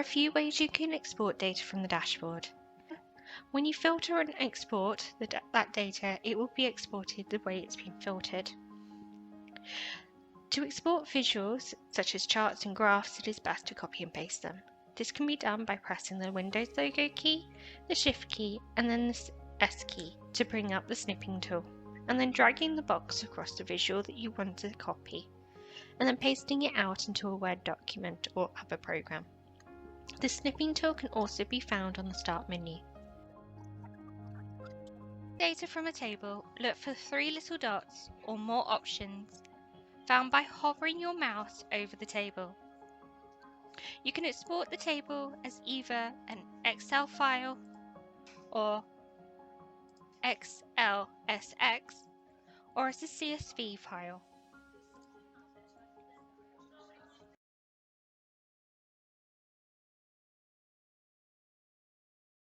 are a few ways you can export data from the dashboard. When you filter and export that data, it will be exported the way it's been filtered. To export visuals, such as charts and graphs, it is best to copy and paste them. This can be done by pressing the Windows logo key, the Shift key, and then the S key to bring up the snipping tool, and then dragging the box across the visual that you want to copy, and then pasting it out into a Word document or other program. The snipping tool can also be found on the Start menu. Data from a table, look for 3 little dots or more options found by hovering your mouse over the table. You can export the table as either an Excel file or XLSX or as a CSV file.